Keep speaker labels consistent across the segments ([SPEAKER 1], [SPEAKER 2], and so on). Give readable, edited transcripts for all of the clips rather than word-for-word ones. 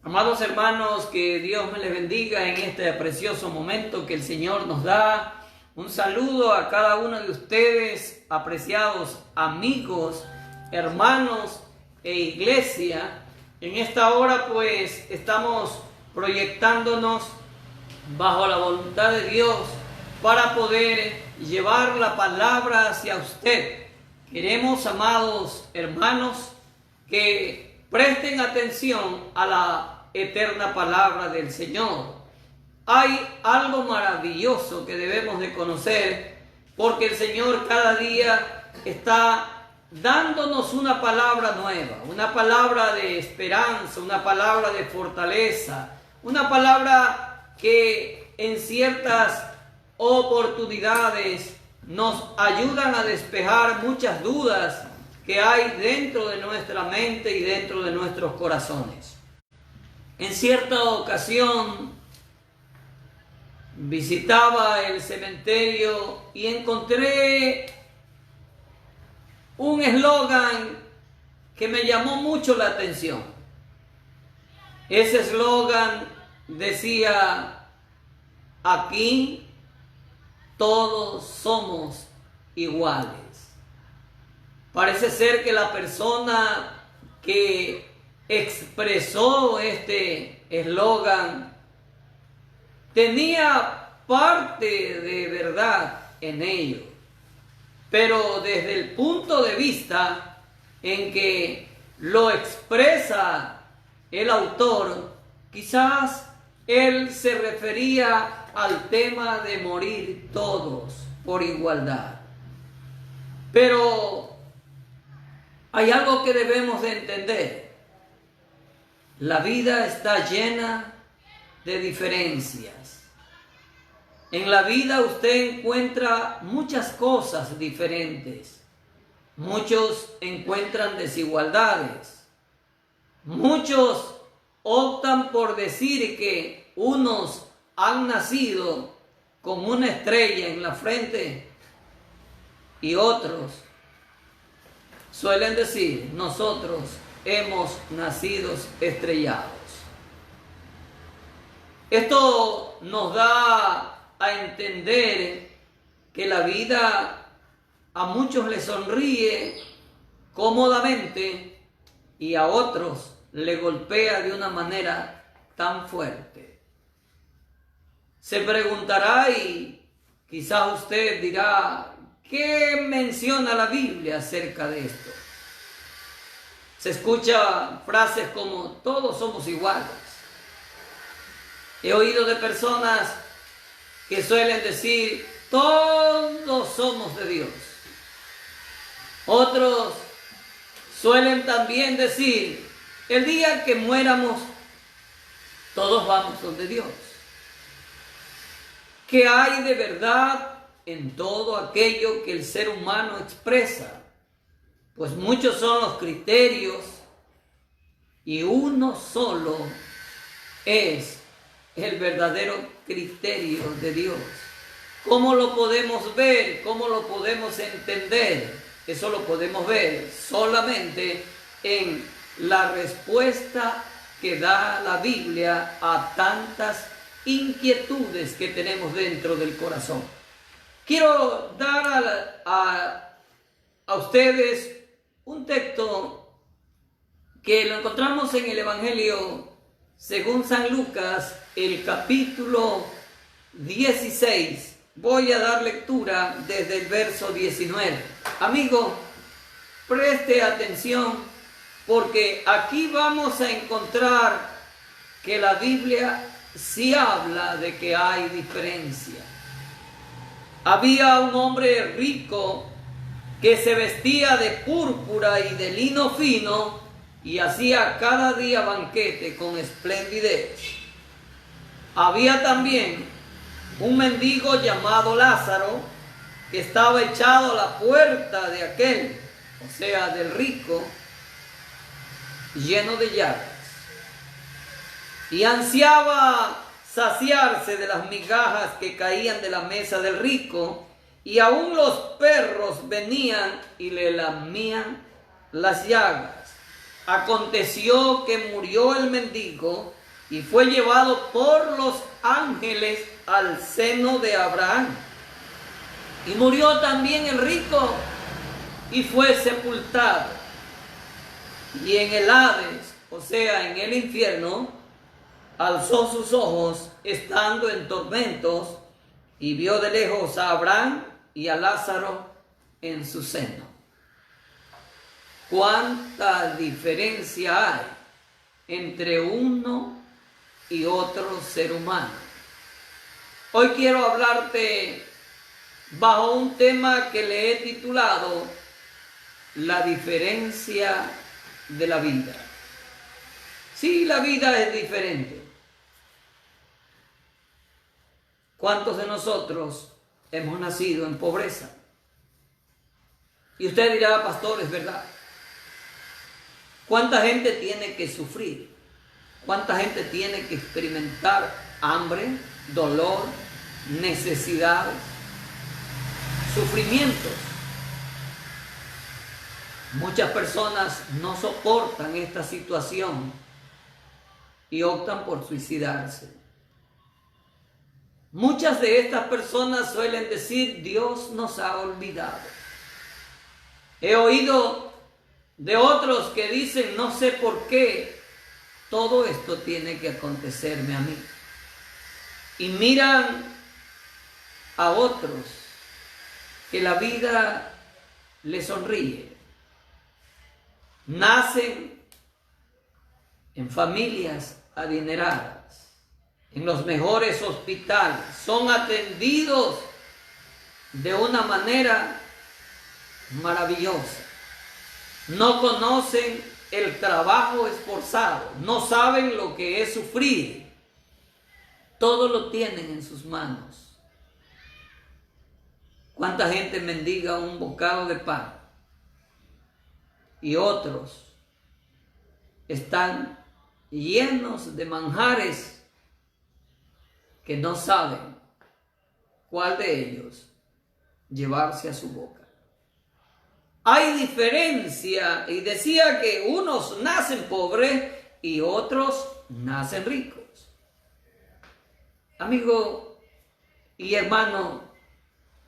[SPEAKER 1] Amados hermanos, que Dios me les bendiga en este precioso momento que el Señor nos da. Un saludo a cada uno de ustedes, apreciados amigos, hermanos e iglesia. En esta hora pues estamos proyectándonos bajo la voluntad de Dios para poder llevar la palabra hacia usted. Queremos, amados hermanos, que presten atención a la eterna palabra del Señor. Hay algo maravilloso que debemos de conocer, porque el Señor cada día está dándonos una palabra nueva, una palabra de esperanza, una palabra de fortaleza, una palabra que en ciertas oportunidades nos ayudan a despejar muchas dudas que hay dentro de nuestra mente y dentro de nuestros corazones. En cierta ocasión visitaba el cementerio y encontré un eslogan que me llamó mucho la atención. Ese eslogan decía: aquí todos somos iguales. Parece ser que la persona que expresó este eslogan tenía parte de verdad en ello, pero desde el punto de vista en que lo expresa el autor, quizás él se refería al tema de morir todos por igualdad. Pero hay algo que debemos de entender. La vida está llena de diferencias. En la vida usted encuentra muchas cosas diferentes. Muchos encuentran desigualdades. Muchos optan por decir que unos han nacido con una estrella en la frente y otros suelen decir: nosotros hemos nacido estrellados. Esto nos da a entender que la vida a muchos les sonríe cómodamente y a otros le golpea de una manera tan fuerte. Se preguntará y quizás usted dirá: ¿qué menciona la Biblia acerca de esto? Se escucha frases como todos somos iguales. He oído de personas que suelen decir todos somos de Dios. Otros suelen también decir el día que muéramos todos vamos donde Dios. ¿Qué hay de verdad en todo aquello que el ser humano expresa? Pues muchos son los criterios y uno solo es el verdadero criterio de Dios. ¿Cómo lo podemos ver? ¿Cómo lo podemos entender? Eso lo podemos ver solamente en la respuesta que da la Biblia a tantas inquietudes que tenemos dentro del corazón. Quiero dar a ustedes un texto que lo encontramos en el Evangelio según San Lucas, el capítulo 16. Voy a dar lectura desde el verso 19. Amigo, preste atención, porque aquí vamos a encontrar que la Biblia sí habla de que hay diferencia. Había un hombre rico que se vestía de púrpura y de lino fino y hacía cada día banquete con esplendidez. Había también un mendigo llamado Lázaro que estaba echado a la puerta de aquel, o sea, del rico, lleno de llagas, y ansiaba saciarse de las migajas que caían de la mesa del rico, y aún los perros venían y le lamían las llagas. aconteció que murió el mendigo y fue llevado por los ángeles al seno de Abraham. Y murió también el rico y fue sepultado. Y en el Hades, o sea, en el infierno, alzó sus ojos estando en tormentos y vio de lejos a Abraham y a Lázaro en su seno. ¿Cuánta diferencia hay entre uno y otro ser humano? Hoy quiero hablarte bajo un tema que le he titulado La diferencia de la vida. Sí, la vida es diferente. ¿Cuántos de nosotros hemos nacido en pobreza? Y usted dirá, pastor, es verdad. ¿Cuánta gente tiene que sufrir? ¿Cuánta gente tiene que experimentar hambre, dolor, necesidades, sufrimientos? Muchas personas no soportan esta situación y optan por suicidarse. Muchas de estas personas suelen decir, Dios nos ha olvidado. He oído de otros que dicen, no sé por qué todo esto tiene que acontecerme a mí. Y miran a otros que la vida les sonríe. Nacen en familias adineradas, en los mejores hospitales, son atendidos de una manera maravillosa. No conocen el trabajo esforzado, no saben lo que es sufrir. Todo lo tienen en sus manos. ¿Cuánta gente mendiga un bocado de pan? Y otros están llenos de manjares que no saben cuál de ellos llevarse a su boca. Hay diferencia, y decía que unos nacen pobres y otros nacen ricos. Amigo y hermano,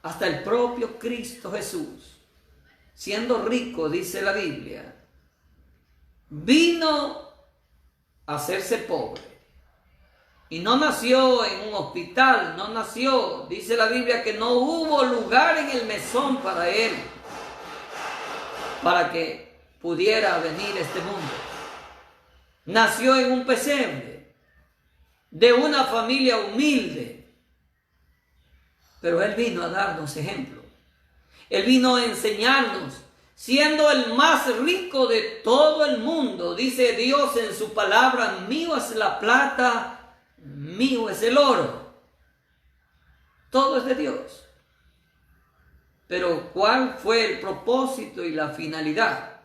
[SPEAKER 1] hasta el propio Cristo Jesús, siendo rico, dice la Biblia, vino a hacerse pobre. Y no nació en un hospital, no nació, dice la Biblia, que no hubo lugar en el mesón para él, para que pudiera venir a este mundo. Nació en un pesebre, de una familia humilde, pero él vino a darnos ejemplo. Él vino a enseñarnos, siendo el más rico de todo el mundo. Dice Dios en su palabra, mío es la plata, mío es el oro. Todo es de Dios. Pero ¿cuál fue el propósito y la finalidad?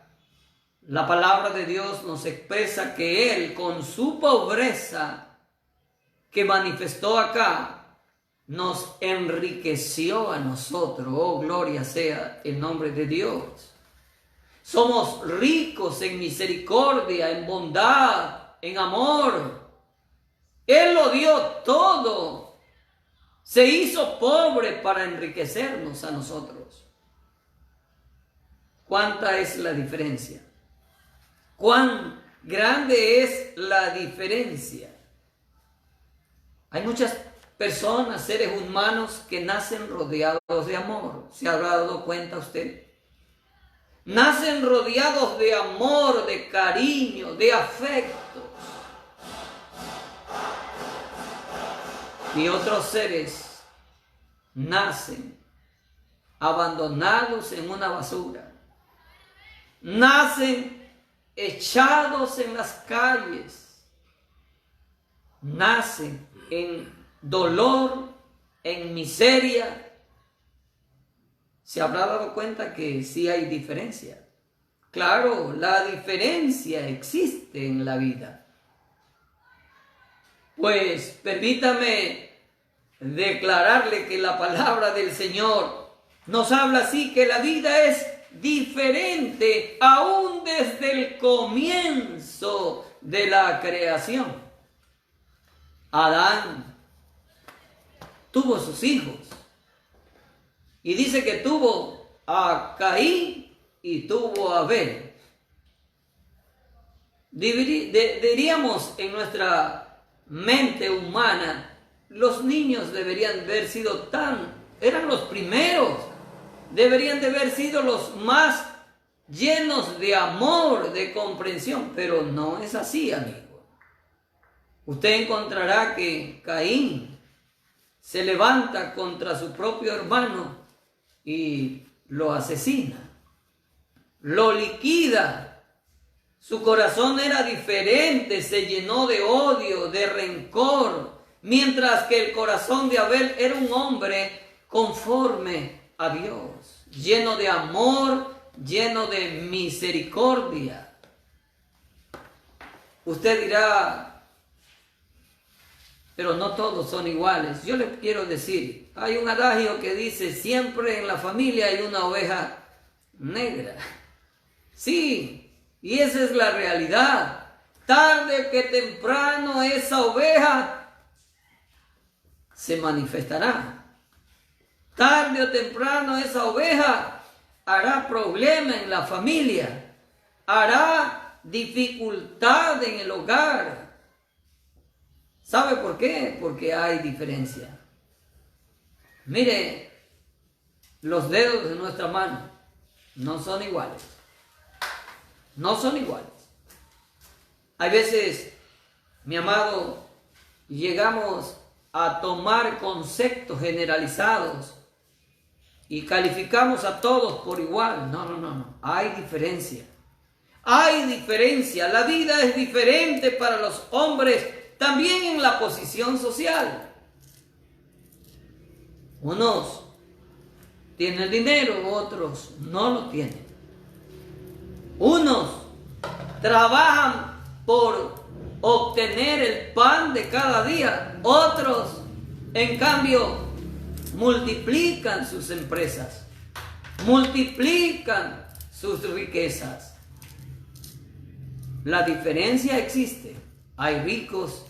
[SPEAKER 1] La palabra de Dios nos expresa que Él, con su pobreza que manifestó acá, nos enriqueció a nosotros. Oh, gloria sea el nombre de Dios. Somos ricos en misericordia, en bondad, en amor. Él lo dio todo. Se hizo pobre para enriquecernos a nosotros. ¿Cuánta es la diferencia? ¿Cuán grande es la diferencia? Hay muchas personas, seres humanos, que nacen rodeados de amor. ¿Se habrá dado cuenta usted? Nacen rodeados de amor, de cariño, de afectos. Y otros seres nacen abandonados en una basura. Nacen echados en las calles. Nacen en dolor, en miseria. ¿Se habrá dado cuenta que sí hay diferencia? Claro, la diferencia existe en la vida. Pues permítame declararle que la palabra del Señor nos habla así, que la vida es diferente aún desde el comienzo de la creación. Adán tuvo sus hijos y dice que tuvo a Caín y tuvo a Abel. Diríamos en nuestra mente humana, los niños deberían haber sido eran los primeros, deberían de haber sido los más llenos de amor, de comprensión, pero no es así, amigo. Usted encontrará que Caín se levanta contra su propio hermano y lo asesina, lo liquida. Su corazón era diferente, se llenó de odio, de rencor, mientras que el corazón de Abel era un hombre conforme a Dios, lleno de amor, lleno de misericordia. Usted dirá, pero no todos son iguales. Yo le quiero decir, hay un adagio que dice, siempre en la familia hay una oveja negra. Sí, y esa es la realidad. Tarde que temprano esa oveja se manifestará. Tarde o temprano esa oveja hará problema en la familia, hará dificultad en el hogar. ¿Sabe por qué? Porque hay diferencia. Mire, los dedos de nuestra mano no son iguales. No son iguales. Hay veces, mi amado, llegamos a tomar conceptos generalizados y calificamos a todos por igual. No. Hay diferencia. Hay diferencia. La vida es diferente para los hombres, también en la posición social. Unos tienen dinero, otros no lo tienen. Unos trabajan por obtener el pan de cada día. Otros, en cambio, multiplican sus empresas, multiplican sus riquezas. La diferencia existe. Hay ricos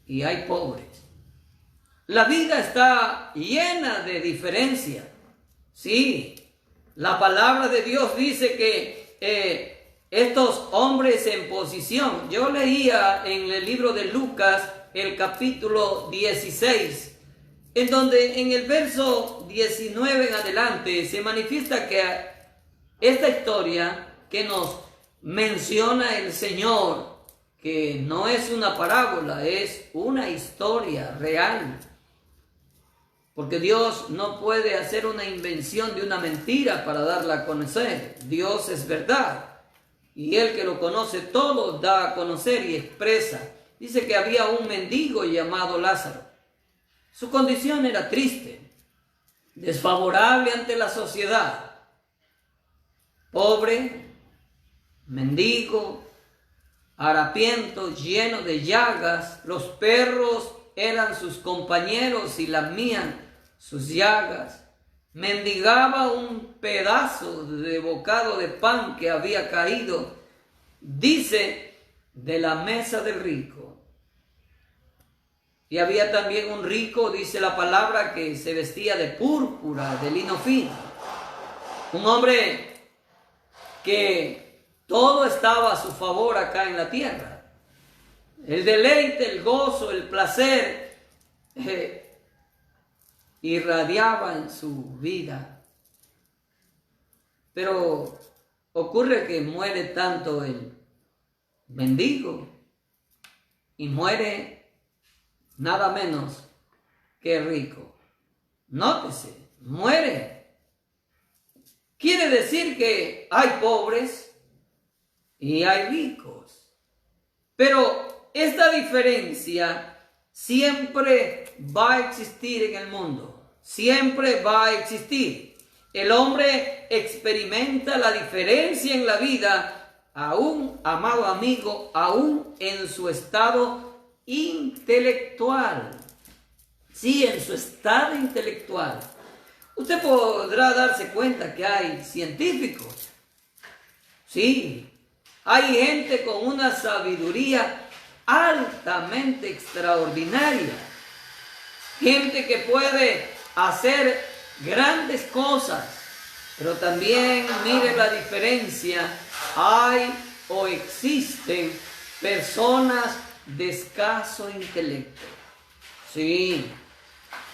[SPEAKER 1] y hay pobres. La vida está llena de diferencia. Sí, la palabra de Dios dice que estos hombres en posición, yo leía en el libro de Lucas el capítulo 16, en donde en el verso 19 en adelante se manifiesta que esta historia que nos menciona el Señor, que no es una parábola, es una historia real. Porque Dios no puede hacer una invención de una mentira para darla a conocer. Dios es verdad. Y el que lo conoce todo da a conocer y expresa. Dice que había un mendigo llamado Lázaro. Su condición era triste, desfavorable ante la sociedad. Pobre, mendigo, harapiento, lleno de llagas. Los perros eran sus compañeros y lamían sus llagas. Mendigaba un pedazo de bocado de pan que había caído, dice, de la mesa del rico. Y había también un rico, dice la palabra, que se vestía de púrpura, de lino fino. Un hombre que todo estaba a su favor acá en la tierra. El deleite, el gozo, el placer irradiaba en su vida. Pero ocurre que muere tanto el mendigo y muere nada menos que rico. Nótese, muere. Quiere decir que hay pobres y hay ricos. Pero esta diferencia siempre va a existir en el mundo. Siempre va a existir. El hombre experimenta la diferencia en la vida, aún, amado amigo, aún en su estado intelectual. Sí, en su estado intelectual. Usted podrá darse cuenta que hay científicos. Sí, hay gente con una sabiduría altamente extraordinaria. Gente que puede hacer grandes cosas. Pero también mire la diferencia. Hay o existen personas de escaso intelecto. Sí,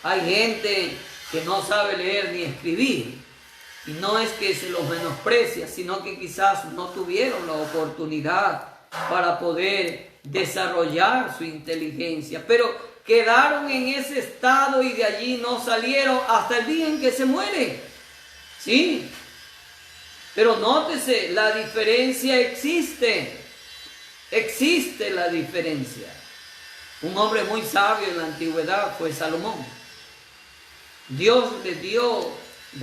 [SPEAKER 1] hay gente que no sabe leer ni escribir. Y no es que se los menosprecia, sino que quizás no tuvieron la oportunidad para poder desarrollar su inteligencia. Pero quedaron en ese estado y de allí no salieron hasta el día en que se muere. Sí, pero nótese, la diferencia existe. Existe la diferencia. Un hombre muy sabio en la antigüedad fue Salomón. Dios le dio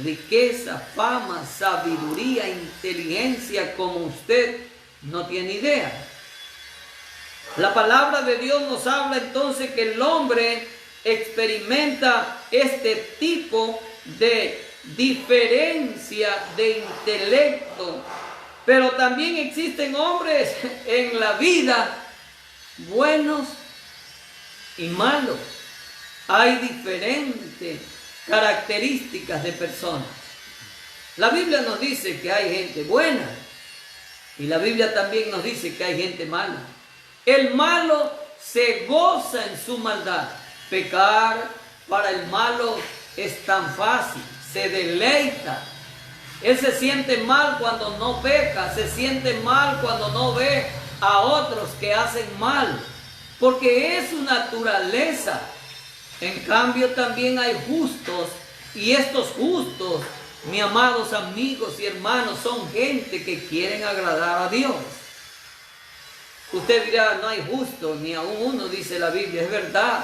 [SPEAKER 1] riqueza, fama, sabiduría, inteligencia como usted no tiene idea. La palabra de Dios nos habla entonces que el hombre experimenta este tipo de diferencia de intelecto, pero también existen hombres en la vida buenos y malos. Hay diferentes características de personas. La Biblia nos dice que hay gente buena y la Biblia también nos dice que hay gente mala. El malo se goza en su maldad. Pecar para el malo es tan fácil, se deleita. Él se siente mal cuando no peca, se siente mal cuando no ve a otros que hacen mal, porque es su naturaleza. En cambio también hay justos, y estos justos, mis amados amigos y hermanos, son gente que quieren agradar a Dios. Usted dirá, no hay justo, ni aún uno, dice la Biblia, es verdad.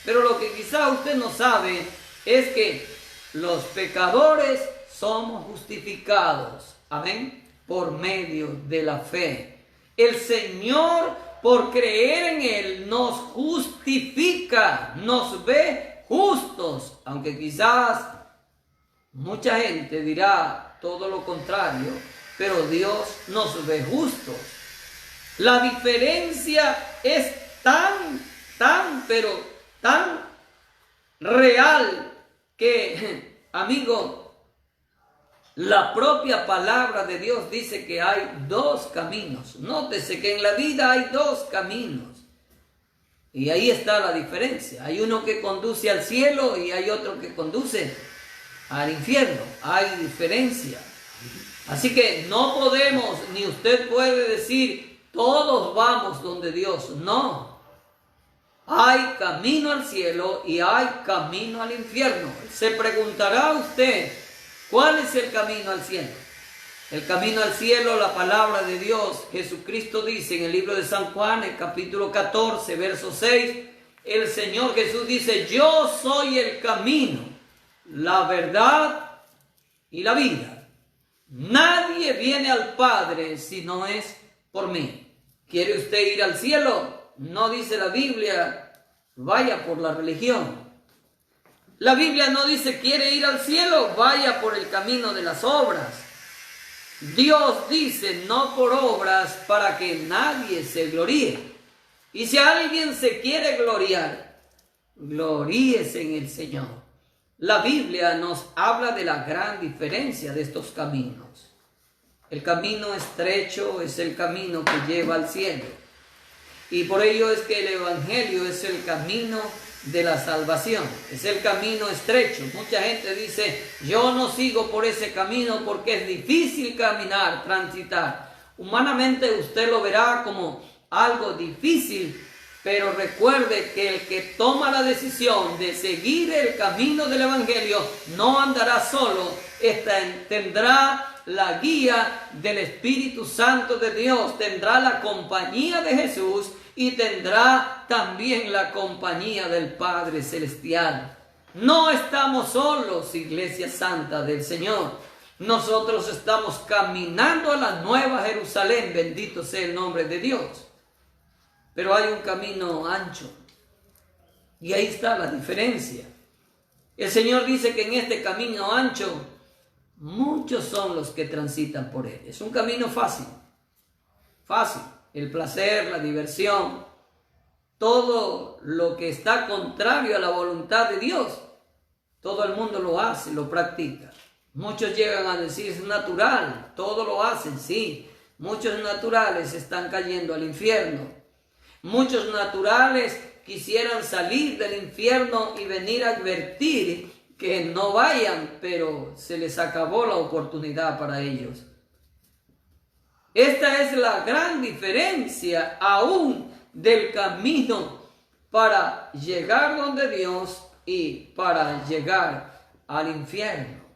[SPEAKER 1] Pero lo que quizá usted no sabe es que los pecadores somos justificados, amén, por medio de la fe. El Señor, por creer en Él, nos justifica, nos ve justos, aunque quizás mucha gente dirá todo lo contrario, pero Dios nos ve justos. La diferencia es pero tan real que, amigo, la propia palabra de Dios dice que hay dos caminos. Nótese que en la vida hay dos caminos. Y ahí está la diferencia. Hay uno que conduce al cielo y hay otro que conduce al infierno. Hay diferencia. Así que no podemos, ni usted puede decir, todos vamos donde Dios. No. Hay camino al cielo y hay camino al infierno. Se preguntará usted, ¿cuál es el camino al cielo? El camino al cielo, la palabra de Dios, Jesucristo dice en el libro de San Juan, el capítulo 14, verso 6, el Señor Jesús dice, yo soy el camino, la verdad y la vida. Nadie viene al Padre si no es por mí. ¿Quiere usted ir al cielo? No dice la Biblia, vaya por la religión. La Biblia no dice, quiere ir al cielo, vaya por el camino de las obras. Dios dice, no por obras para que nadie se gloríe. Y si alguien se quiere gloriar, gloríese en el Señor. La Biblia nos habla de la gran diferencia de estos caminos. El camino estrecho es el camino que lleva al cielo. Y por ello es que el Evangelio es el camino de la salvación. Es el camino estrecho. Mucha gente dice, yo no sigo por ese camino porque es difícil caminar, transitar. Humanamente usted lo verá como algo difícil, pero recuerde que el que toma la decisión de seguir el camino del Evangelio no andará solo, tendrá la guía del Espíritu Santo de Dios, tendrá la compañía de Jesús y tendrá también la compañía del Padre Celestial. No estamos solos, Iglesia Santa del Señor. Nosotros estamos caminando a la Nueva Jerusalén, bendito sea el nombre de Dios. Pero hay un camino ancho y ahí está la diferencia. El Señor dice que en este camino ancho, muchos son los que transitan por él. Es un camino fácil, fácil. El placer, la diversión, todo lo que está contrario a la voluntad de Dios, todo el mundo lo hace, lo practica. Muchos llegan a decir es natural, todo lo hacen, sí. Muchos naturales están cayendo al infierno. Muchos naturales quisieran salir del infierno y venir a advertir que no vayan, pero se les acabó la oportunidad para ellos. Esta es la gran diferencia aún del camino para llegar donde Dios y para llegar al infierno.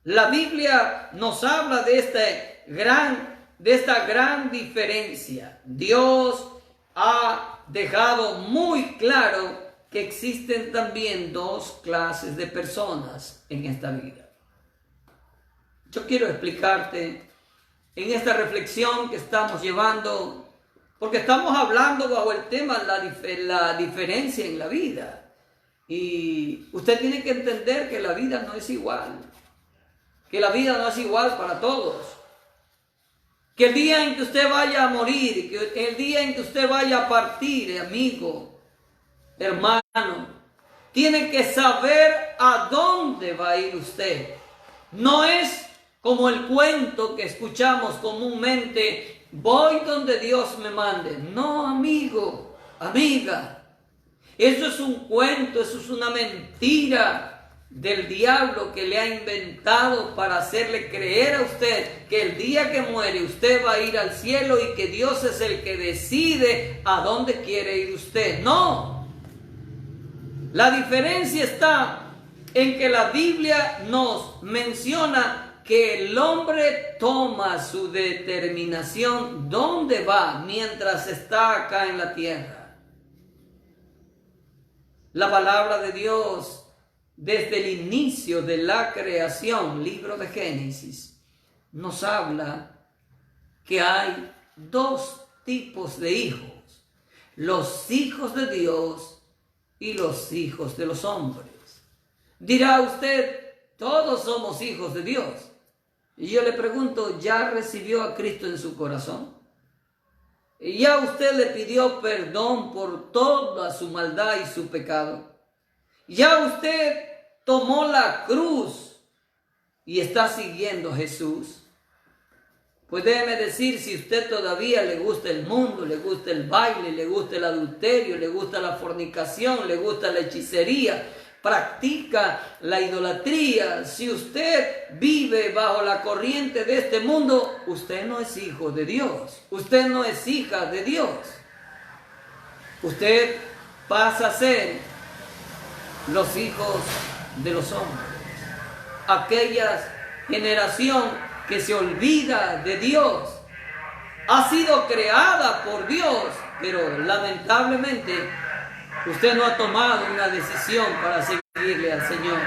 [SPEAKER 1] La Biblia nos habla de esta gran diferencia. Dios ha dejado muy claro que existen también dos clases de personas en esta vida. Yo quiero explicarte en esta reflexión que estamos llevando, porque estamos hablando bajo el tema la diferencia en la vida. Y usted tiene que entender que la vida no es igual, que la vida no es igual para todos. Que el día en que usted vaya a morir, que el día en que usted vaya a partir, amigo, hermano, tiene que saber a dónde va a ir usted. No es como el cuento que escuchamos comúnmente, voy donde Dios me mande. No, amigo, amiga, eso es un cuento, eso es una mentira del diablo que le ha inventado para hacerle creer a usted que el día que muere usted va a ir al cielo y que Dios es el que decide a dónde quiere ir usted. No, la diferencia está en que la Biblia nos menciona que el hombre toma su determinación dónde va mientras está acá en la tierra. La palabra de Dios, desde el inicio de la creación, libro de Génesis, nos habla que hay dos tipos de hijos: los hijos de Dios y los hijos de los hombres. Dirá usted, todos somos hijos de Dios. Y yo le pregunto, ¿ya recibió a Cristo en su corazón? ¿Ya usted le pidió perdón por toda su maldad y su pecado? ¿Ya usted tomó la cruz y está siguiendo a Jesús? Pues déjeme decir, si usted todavía le gusta el mundo, le gusta el baile, le gusta el adulterio, le gusta la fornicación, le gusta la hechicería, practica la idolatría, si usted vive bajo la corriente de este mundo, usted no es hijo de Dios, usted no es hija de Dios. Usted pasa a ser los hijos de los hombres, aquella generación que se olvida de Dios, ha sido creada por Dios, pero lamentablemente usted no ha tomado una decisión para seguirle al Señor.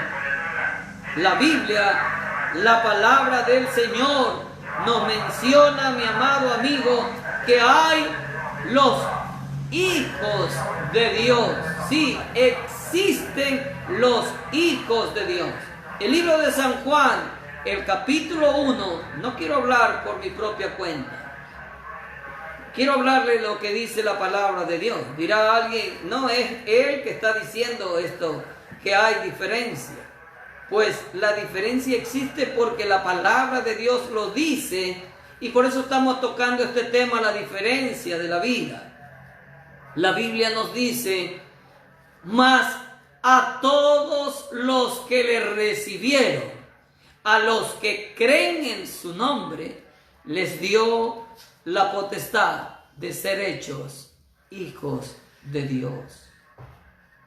[SPEAKER 1] La Biblia, la palabra del Señor, nos menciona, mi amado amigo, que hay los hijos de Dios. Sí, existen los hijos de Dios. El libro de San Juan, el capítulo 1, no quiero hablar por mi propia cuenta. Quiero hablarle lo que dice la palabra de Dios. Dirá alguien, no es él que está diciendo esto, que hay diferencia. Pues la diferencia existe porque la palabra de Dios lo dice, y por eso estamos tocando este tema, la diferencia de la vida. La Biblia nos dice, mas a todos los que le recibieron, a los que creen en su nombre, les dio la potestad de ser hechos hijos de Dios.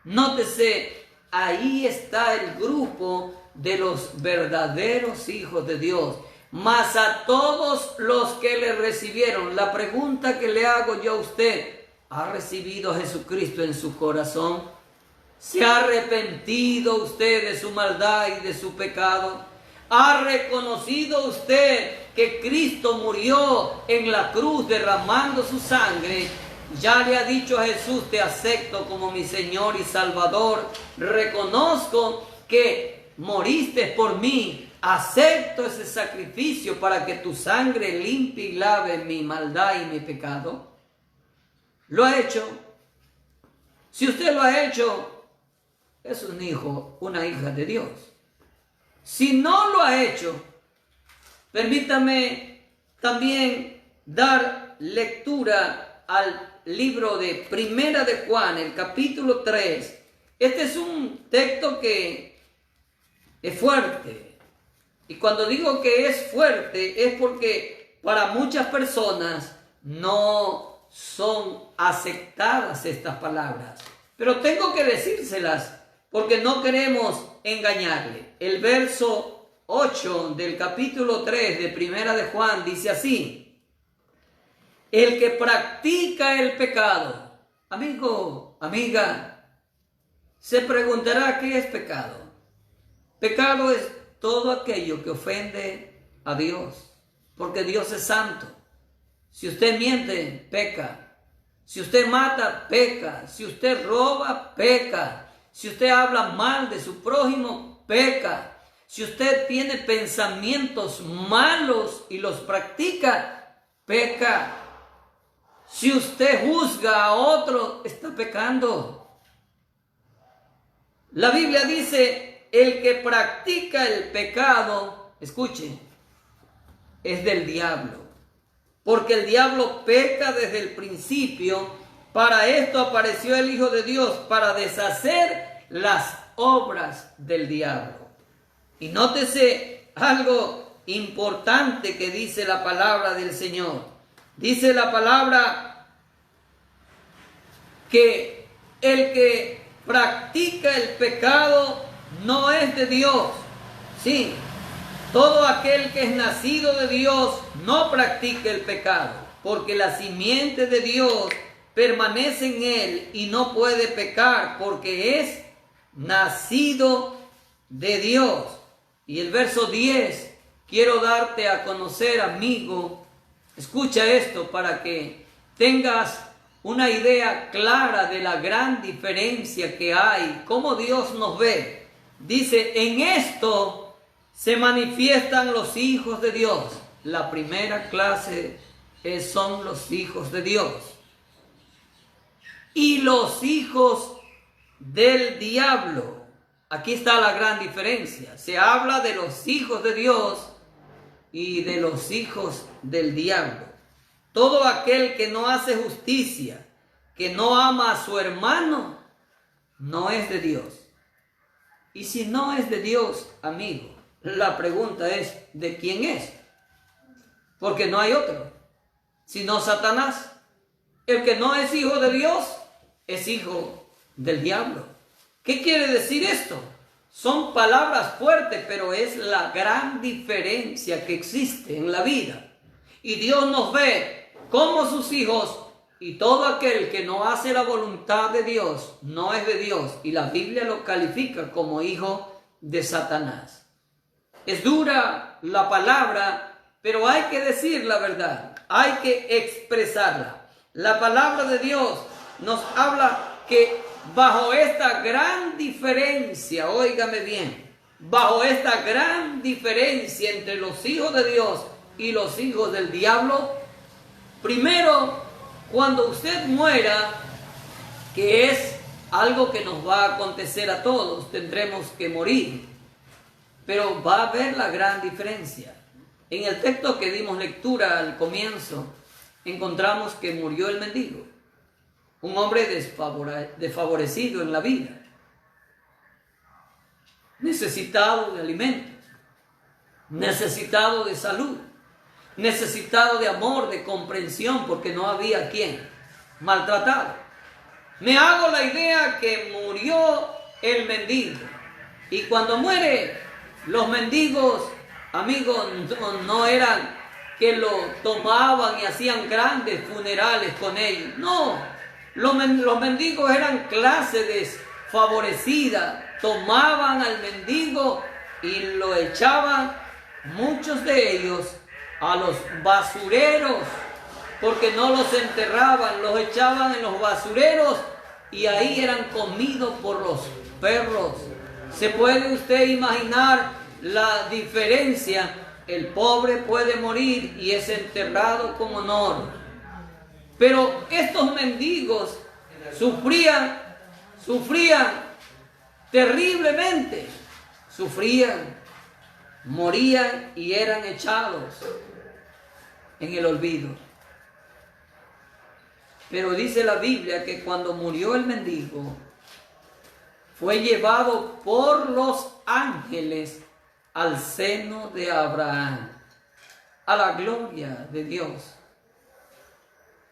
[SPEAKER 1] Nótese, ahí está el grupo de los verdaderos hijos de Dios. Mas a todos los que le recibieron, la pregunta que le hago yo a usted, ¿ha recibido a Jesucristo en su corazón? ¿Se ha arrepentido usted de su maldad y de su pecado? ¿Ha reconocido usted que Cristo murió en la cruz derramando su sangre? Ya le ha dicho a Jesús, te acepto como mi Señor y Salvador. Reconozco que moriste por mí, acepto ese sacrificio para que tu sangre limpie y lave mi maldad y mi pecado. ¿Lo ha hecho? Si usted lo ha hecho, es un hijo, una hija de Dios. Si no lo ha hecho, permítame también dar lectura al libro de Primera de Juan, el capítulo 3. Este es un texto que es fuerte. Y cuando digo que es fuerte, es porque para muchas personas no son aceptadas estas palabras. Pero tengo que decírselas porque no queremos engañarle. El verso 8 del capítulo 3 de Primera de Juan dice así: el que practica el pecado, amigo, amiga, se preguntará ¿qué es pecado? Pecado es todo aquello que ofende a Dios, porque Dios es santo. Si usted miente, peca. Si usted mata, peca. Si usted roba, peca. Si usted habla mal de su prójimo, peca. Si usted tiene pensamientos malos y los practica, peca. Si usted juzga a otro, está pecando. La Biblia dice, el que practica el pecado, escuche, es del diablo. Porque el diablo peca desde el principio. Para esto apareció el Hijo de Dios, para deshacer las obras del diablo. Y nótese algo importante que dice la palabra del Señor. Dice la palabra que el que practica el pecado no es de Dios. Sí, todo aquel que es nacido de Dios no practica el pecado, porque la simiente de Dios permanece en él y no puede pecar porque es nacido de Dios. Y el verso 10, quiero darte a conocer, amigo, escucha esto para que tengas una idea clara de la gran diferencia que hay, cómo Dios nos ve. Dice, en esto se manifiestan los hijos de Dios. La primera clase son los hijos de Dios. Y los hijos del diablo. Aquí está la gran diferencia. Se habla de los hijos de Dios y de los hijos del diablo. Todo aquel que no hace justicia, que no ama a su hermano, no es de Dios. Y si no es de Dios, amigo, la pregunta es, ¿de quién es? Porque no hay otro, sino Satanás. El que no es hijo de Dios, es hijo del diablo. ¿Qué quiere decir esto? Son palabras fuertes, pero es la gran diferencia que existe en la vida. Y Dios nos ve como sus hijos, y todo aquel que no hace la voluntad de Dios no es de Dios. Y la Biblia lo califica como hijo de Satanás. Es dura la palabra, pero hay que decir la verdad, hay que expresarla. La palabra de Dios nos habla que bajo esta gran diferencia, óigame bien, bajo esta gran diferencia entre los hijos de Dios y los hijos del diablo, primero, cuando usted muera, que es algo que nos va a acontecer a todos, tendremos que morir, pero va a haber la gran diferencia. En el texto que dimos lectura al comienzo, encontramos que murió el mendigo, un hombre desfavorecido en la vida, necesitado de alimentos, necesitado de salud, necesitado de amor, de comprensión, porque no había quien, maltratado. Me hago la idea que murió el mendigo, y cuando muere, los mendigos, amigos, no eran que lo tomaban y hacían grandes funerales con ellos. No, los mendigos eran clase desfavorecida. Tomaban al mendigo y lo echaban, muchos de ellos, a los basureros, porque no los enterraban, los echaban en los basureros y ahí eran comidos por los perros. ¿Se puede usted imaginar la diferencia? El pobre puede morir y es enterrado con honor. Pero estos mendigos sufrían terriblemente. Sufrían, morían y eran echados en el olvido. Pero dice la Biblia que cuando murió el mendigo, fue llevado por los ángeles al seno de Abraham, a la gloria de Dios.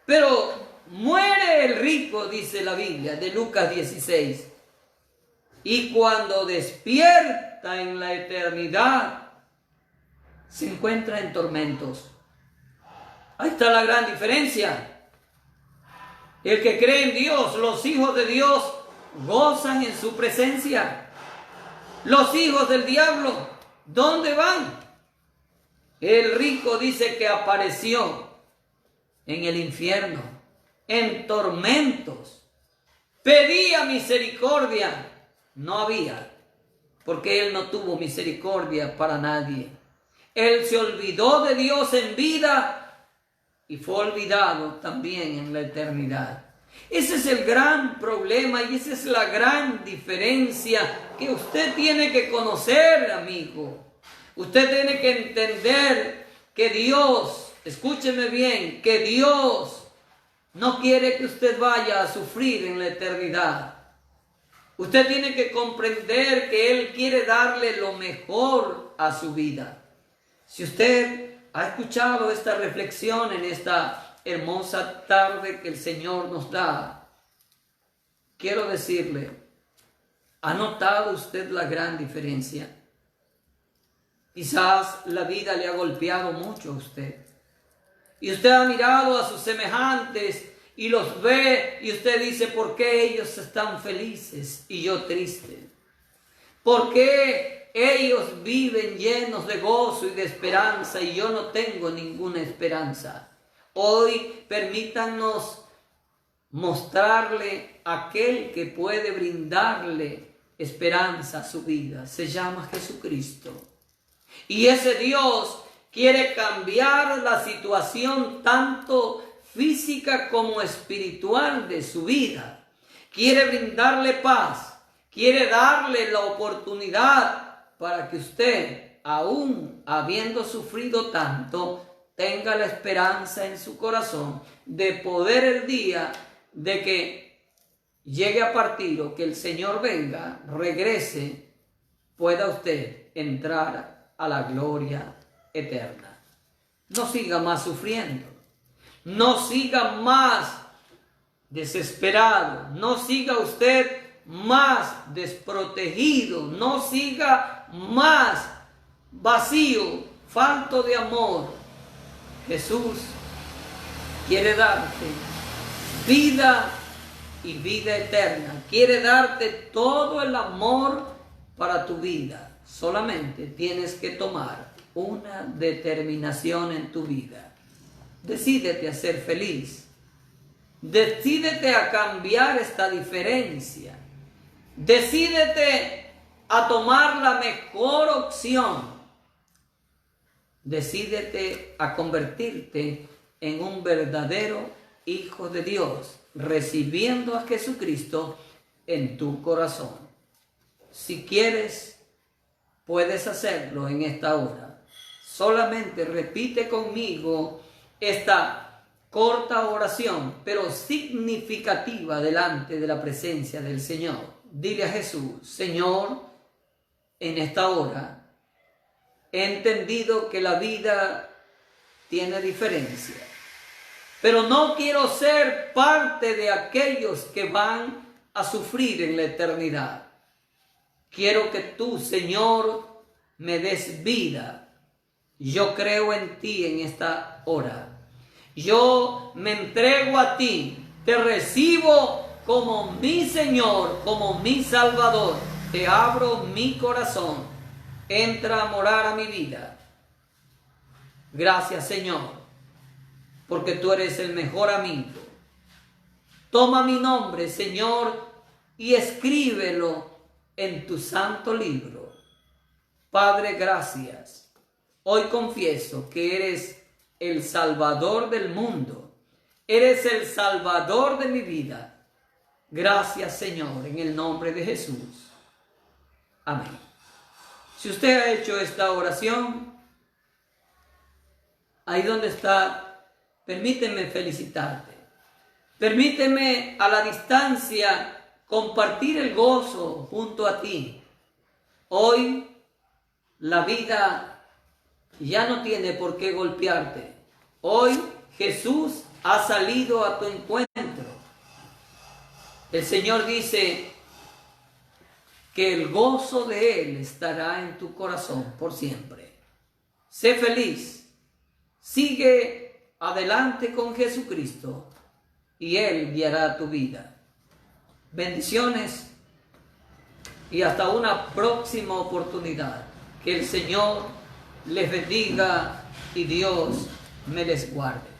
[SPEAKER 1] Pero muere el rico, dice la Biblia, de Lucas 16, y cuando despierta en la eternidad, se encuentra en tormentos. Ahí está la gran diferencia. El que cree en Dios, los hijos de Dios, gozan en su presencia. Los hijos del diablo, ¿dónde van? El rico dice que apareció en el infierno, en tormentos. Pedía misericordia, no había, porque él no tuvo misericordia para nadie. Él se olvidó de Dios en vida y fue olvidado también en la eternidad. Ese es el gran problema y esa es la gran diferencia que usted tiene que conocer, amigo. Usted tiene que entender que Dios, escúcheme bien, que Dios no quiere que usted vaya a sufrir en la eternidad. Usted tiene que comprender que Él quiere darle lo mejor a su vida. Si usted ha escuchado esta reflexión en esta hermosa tarde que el Señor nos da, quiero decirle, ¿ha notado usted la gran diferencia? Quizás la vida le ha golpeado mucho a usted. Y usted ha mirado a sus semejantes y los ve y usted dice, ¿por qué ellos están felices y yo triste? ¿Por qué ellos viven llenos de gozo y de esperanza y yo no tengo ninguna esperanza? Hoy permítanos mostrarle a aquel que puede brindarle esperanza a su vida. Se llama Jesucristo. Y ese Dios quiere cambiar la situación tanto física como espiritual de su vida. Quiere brindarle paz. Quiere darle la oportunidad para que usted, aún habiendo sufrido tanto, tenga la esperanza en su corazón de poder el día de que llegue a partir o que el Señor venga, regrese, pueda usted entrar a la gloria eterna. No siga más sufriendo. No siga más desesperado. No siga usted más desprotegido. No siga más vacío, falto de amor. Jesús quiere darte vida y vida eterna. Quiere darte todo el amor para tu vida. Solamente tienes que tomar una determinación en tu vida. Decídete a ser feliz. Decídete a cambiar esta diferencia. Decídete a tomar la mejor opción. Decídete a convertirte en un verdadero hijo de Dios, recibiendo a Jesucristo en tu corazón. Si quieres, puedes hacerlo en esta hora. Solamente repite conmigo esta corta oración, pero significativa delante de la presencia del Señor. Dile a Jesús: Señor, en esta hora he entendido que la vida tiene diferencia, pero no quiero ser parte de aquellos que van a sufrir en la eternidad. Quiero que tú, Señor, me des vida. Yo creo en ti en esta hora. Yo me entrego a ti. Te recibo como mi Señor, como mi Salvador. Te abro mi corazón. Entra a morar a mi vida. Gracias, Señor, porque tú eres el mejor amigo. Toma mi nombre, Señor, y escríbelo en tu santo libro. Padre, gracias. Hoy confieso que eres el Salvador del mundo. Eres el Salvador de mi vida. Gracias, Señor, en el nombre de Jesús. Amén. Si usted ha hecho esta oración, ahí donde está, permíteme felicitarte. Permíteme a la distancia compartir el gozo junto a ti. Hoy la vida ya no tiene por qué golpearte. Hoy Jesús ha salido a tu encuentro. El Señor dice que el gozo de Él estará en tu corazón por siempre. Sé feliz. Sigue adelante con Jesucristo y Él guiará tu vida. Bendiciones y hasta una próxima oportunidad. Que el Señor les bendiga y Dios me les guarde.